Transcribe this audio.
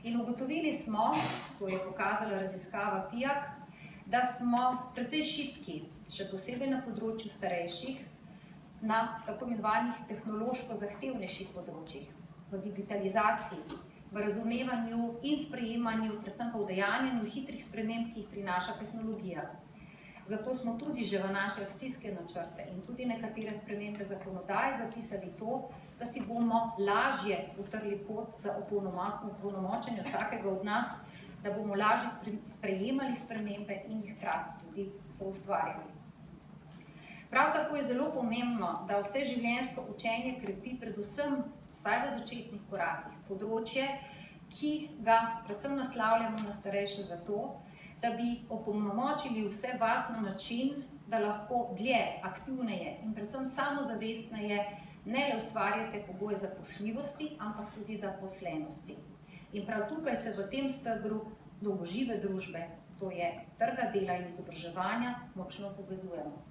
In ugotovili smo, to je pokazala raziskava PIAAC, da smo precej šibki, še posebej na področju starejših, na tako imenovanih tehnološko zahtevnejših področjih, v digitalizaciji, v razumevanju in sprejemanju, predvsem pa v udejanjanju hitrih sprememb, ki jih prinaša tehnologija. Zato smo tudi že v naše akcijske načrte in tudi nekatere spremembe zakonodaje zapisali to, da si bomo lažje utrli pot za opolnomočenje vsakega od nas, da bomo lažje sprejemali spremembe in jih hkrati tudi soustvarjali. Prav tako je zelo pomembno, da vseživljenjsko učenje krepi predvsem, vsaj v začetnih korakih, področje, ki ga predvsem naslavljamo na starejše zato, da bi opolnomočili vse vas na način, da lahko dlje, aktivneje in predvsem samozavestneje ne le ustvarjate pogoje zaposljivosti, ampak tudi zaposlenosti. In prav tukaj se v tem stebru dolgožive družbe, to je trga dela in izobraževanja, močno povezujemo.